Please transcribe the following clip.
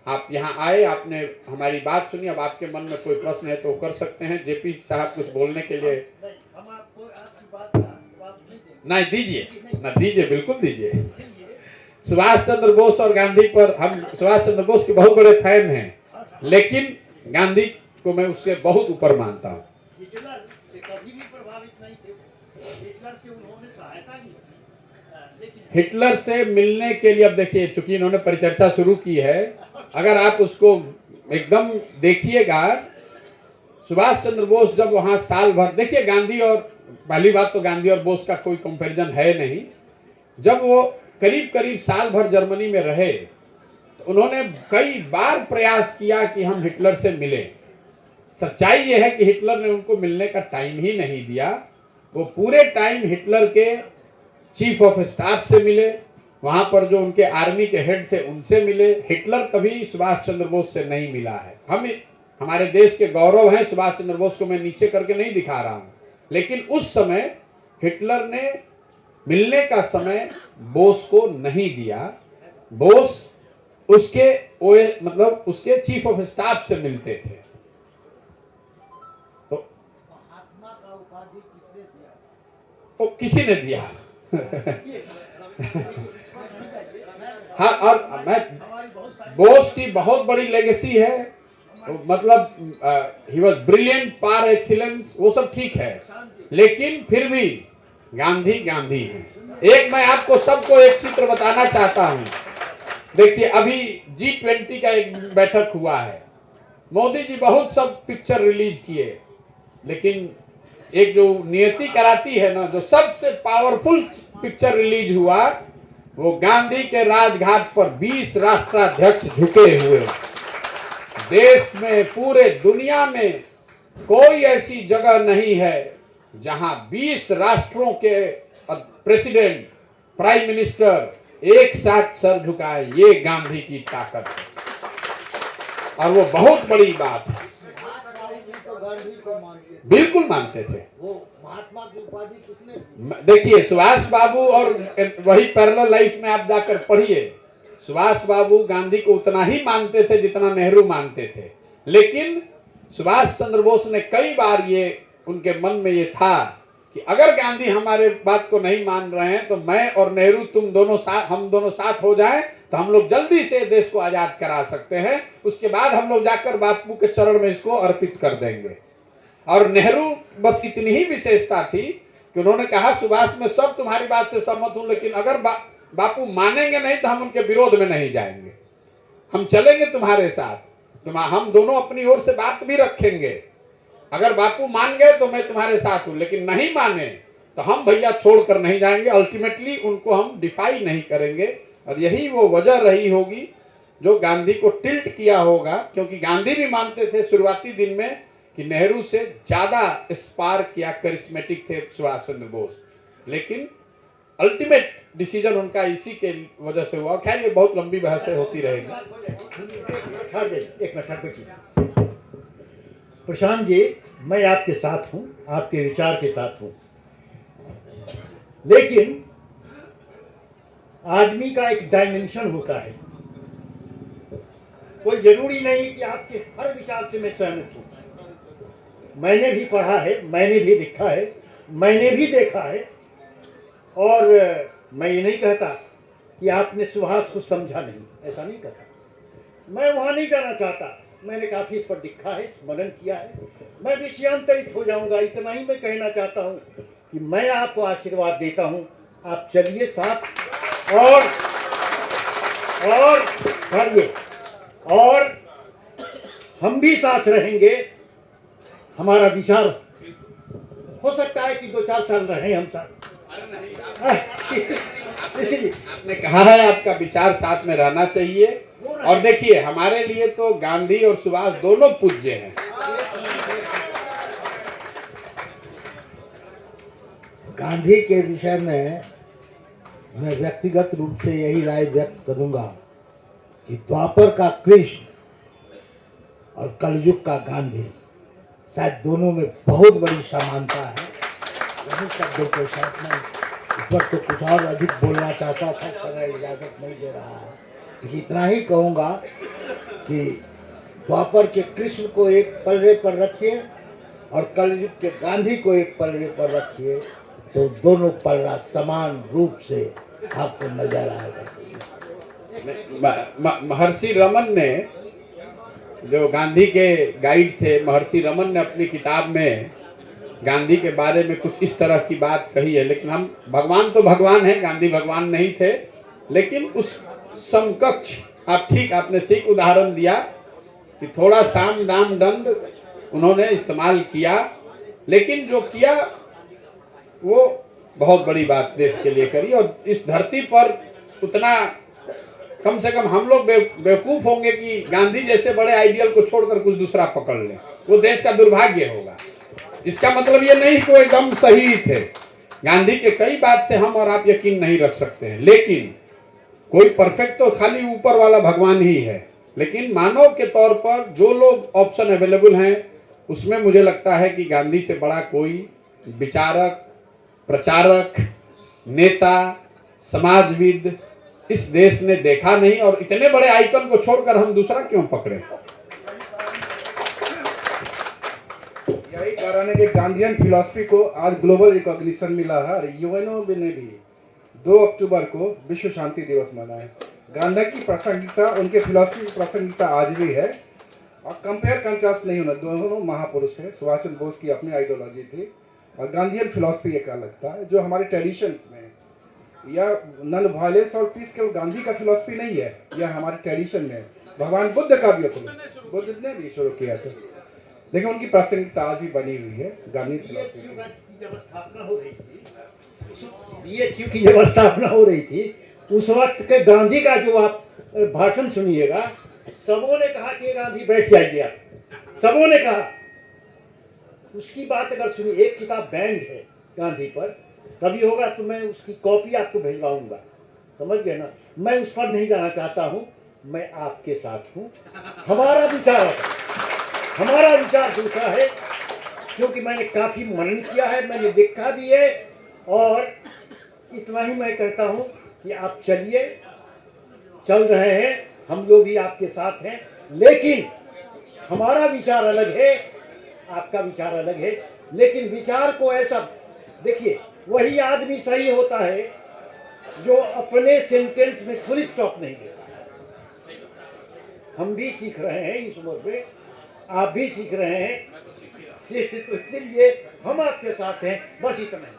आप यहाँ आए, आपने हमारी बात सुनी, अब आपके मन में कोई प्रश्न है तो कर सकते हैं। जेपी साहब कुछ बोलने के लिए। हम आपको आपकी बात का जवाब नहीं देंगे। नहीं दीजिए, ना दीजिए, बिल्कुल दीजिए। सुभाष चंद्र बोस और गांधी पर, हम सुभाष चंद्र बोस के बहुत बड़े फैन हैं, लेकिन गांधी को मैं उससे बहुत ऊपर मानता हूँ। हिटलर से कभी भी प्रभावित नहीं थे। हिटलर से उन्होंने सहायता नहीं की, लेकिन हिटलर से मिलने के लिए, अब देखिए चूंकि इन्होंने परिचर्चा शुरू की है, अगर आप उसको एकदम देखिएगा, सुभाष चंद्र बोस जब वहां साल भर, देखिए गांधी और, पहली बात तो गांधी और बोस का कोई कंपैरिजन है नहीं। जब वो करीब करीब साल भर जर्मनी में रहे तो उन्होंने कई बार प्रयास किया कि हम हिटलर से मिलें। सच्चाई ये है कि हिटलर ने उनको मिलने का टाइम ही नहीं दिया। वो पूरे टाइम हिटलर के चीफ ऑफ स्टाफ से मिले, वहां पर जो उनके आर्मी के हेड थे उनसे मिले। हिटलर कभी सुभाष चंद्र बोस से नहीं मिला है। हम, हमारे देश के गौरव हैं, सुभाष चंद्र बोस को मैं नीचे करके नहीं दिखा रहा हूं, लेकिन उस समय हिटलर ने मिलने का समय बोस को नहीं दिया। बोस उसके मतलब उसके चीफ ऑफ स्टाफ से मिलते थे। तो महात्मा का उपाधि किसने दिया? वो किसी ने दिया। हाँ, और मैं, बोस की बहुत बड़ी लेगेसी है, मतलब he was brilliant, par excellence, वो सब ठीक है, लेकिन फिर भी गांधी गांधी है। एक मैं आपको सबको एक चित्र बताना चाहता हूं। देखिए अभी G20 का एक बैठक हुआ है, मोदी जी बहुत सब पिक्चर रिलीज किए, लेकिन एक जो नियति कराती है ना, जो सबसे पावरफुल पिक्चर रिलीज हुआ, वो गांधी के राजघाट पर 20 राष्ट्राध्यक्ष झुके हुए। देश में, पूरे दुनिया में कोई ऐसी जगह नहीं है जहां 20 राष्ट्रों के प्रेसिडेंट, प्राइम मिनिस्टर एक साथ सर झुकाए। ये गांधी की ताकत है और वो बहुत बड़ी बात है। तो गांधी को मानते थे। बिल्कुल मानते थे। वो महात्मा की उपाधि किसने दी? देखिए सुभाष बाबू, और वही पैरेलल लाइफ में आप जाकर पढ़िए, सुभाष बाबू गांधी को उतना ही मानते थे जितना नेहरू मानते थे, लेकिन सुभाष चंद्र बोस ने कई बार ये उनके मन में ये था कि अगर गांधी हमारे बात को नहीं मान रहे हैं तो मैं और नेहरू, तुम दोनों साथ, हम दोनों साथ हो जाएं तो हम लोग जल्दी से देश को आजाद करा सकते हैं। उसके बाद हम लोग जाकर बापू के चरण में इसको अर्पित कर देंगे। और नेहरू बस इतनी ही विशेषता थी कि उन्होंने कहा, सुभाष मैं सब तुम्हारी बात से सहमत हूं, लेकिन अगर बापू मानेंगे नहीं तो हम उनके विरोध में नहीं जाएंगे, हम चलेंगे तुम्हारे साथ, हम दोनों अपनी ओर से बात भी रखेंगे। अगर बापू मान गए तो मैं तुम्हारे साथ हूं, लेकिन नहीं माने तो हम भैया छोड़कर नहीं जाएंगे। अल्टीमेटली उनको हम डिफाई नहीं करेंगे। और यही वो वजह रही होगी जो गांधी को टिल्ट किया होगा, क्योंकि गांधी भी मानते थे शुरुआती दिन में कि नेहरू से ज्यादा स्पार्क या करिश्मेटिक थे सुभाष चंद्र बोस, लेकिन अल्टीमेट डिसीजन उनका इसी के वजह से हुआ। खैर ये बहुत लंबी बहसें होती रहेगी। एक मिनट प्रशांत जी, मैं आपके साथ हूं, आपके विचार के साथ हूं, लेकिन आदमी का एक डायमेंशन होता है। कोई जरूरी नहीं कि आपके हर विचार से मैं सहमत हूं। मैंने भी पढ़ा है, मैंने भी लिखा है, मैंने भी देखा है, और मैं ये नहीं कहता कि आपने सुभाष को समझा नहीं, ऐसा नहीं कहता। मैं वहां नहीं जाना चाहता, मैंने काफी इस पर लिखा है, मनन किया है। मैं विषयांतरित हो जाऊंगा, इतना ही मैं कहना चाहता हूं कि मैं आपको आशीर्वाद देता हूं, आप चलिए साथ और करिए, और हम भी साथ रहेंगे। हमारा विचार हो सकता है कि 2-4 साल रहे हम साथ। इसलिए आपने कहा है आपका विचार साथ में रहना चाहिए। और देखिए हमारे लिए तो गांधी और सुभाष दोनों पूज्य हैं। गांधी के विषय में मैं व्यक्तिगत रूप से यही राय व्यक्त करूंगा कि द्वापर का कृष्ण और कलयुग का गांधी, शायद दोनों में बहुत बड़ी समानता है। वही शब्दों के साथ में इस पर तो कुछ और अधिक बोलना चाहता था, पर इजाजत नहीं दे रहा है। इतना ही कहूँगा कि द्वापर के कृष्ण को एक पलड़े पर रखिए और कलयुग के गांधी को एक पलड़े पर रखिए, तो दोनों पलड़ा समान रूप से आपको नजर आएगा। महर्षि रमन ने, जो गांधी के गाइड थे, महर्षि रमन ने अपनी किताब में गांधी के बारे में कुछ इस तरह की बात कही है। लेकिन हम, भगवान तो भगवान है, गांधी भगवान नहीं थे, लेकिन उस समकक्ष आपने ठीक उदाहरण दिया कि थोड़ा साम दाम दंड उन्होंने इस्तेमाल किया, लेकिन जो किया वो बहुत बड़ी बात देश के लिए करी। और इस धरती पर उतना, कम से कम हम लोग बेवकूफ होंगे कि गांधी जैसे बड़े आइडियल को छोड़कर कुछ दूसरा पकड़ लें, वो देश का दुर्भाग्य होगा। इसका मतलब ये नहीं कि वो एकदम सही थे। गांधी के कई बात से हम और आप यकीन नहीं रख सकते हैं, लेकिन कोई परफेक्ट तो खाली ऊपर वाला भगवान ही है। लेकिन मानव के तौर पर जो लोग ऑप्शन अवेलेबल हैं, उसमें मुझे लगता है कि गांधी से बड़ा कोई विचारक, प्रचारक, नेता, समाजविद इस देश ने देखा नहीं। और इतने बड़े आइकन को छोड़कर हम दूसरा क्यों पकड़े? यही कारण है कि गांधीयन फिलॉसफी को आज ग्लोबल रिकॉग्निशन मिला है। और यूएनओ ने भी 2 अक्टूबर को विश्व शांति दिवस मनाया। गांधी की प्रासंगिकता, उनके फिलॉसफी की प्रासंगिकता आज भी है, और कंपेयर कंट्रास्ट नहीं होना। दोनों महापुरुष है। सुभाष चंद्र बोस की अपनी आइडियोलॉजी थी और गांधीयन फिलॉसफी एक अलग था, जो हमारे ट्रेडिशन में, या नॉन वायलेंस और पीस केवल गांधी का फिलॉसफी नहीं है, यह हमारे ट्रेडिशन में भगवान बुद्ध का भी अपना, बुद्ध ने भी शुरू किया था। लेकिन उनकी प्रासंगिकता आज भी बनी हुई है। गांधी फिलॉसफी की जब स्थापना हो रही थी, बीएचयू की जब स्थापना हो रही थी, उस वक्त के गांधी का जो आप भाषण सुनिएगा, सबों ने कहा कि गांधी बैठ जाइए आप, सबों ने कहा। उसकी बात अगर सुनिए, एक किताब बैंड है गांधी पर, कभी होगा तो मैं उसकी कॉपी आपको भिजवाऊंगा, समझ गए ना। मैं उस पर नहीं जाना चाहता हूं, मैं आपके साथ हूं। हमारा विचार दूसरा है, क्योंकि मैंने काफी मनन किया है, मैंने देखा भी है। और इतना ही मैं कहता हूं कि आप चलिए, चल रहे हैं, हम लोग भी आपके साथ हैं, लेकिन हमारा विचार अलग है, आपका विचार अलग है। लेकिन विचार को ऐसा देखिए, वही आदमी सही होता है जो अपने सेंटेंस में फुल स्टॉप नहीं देता। हम भी सीख रहे हैं इस उम्र में, आप भी सीख रहे हैं, इसलिए हम आपके साथ हैं। बस इतना ही।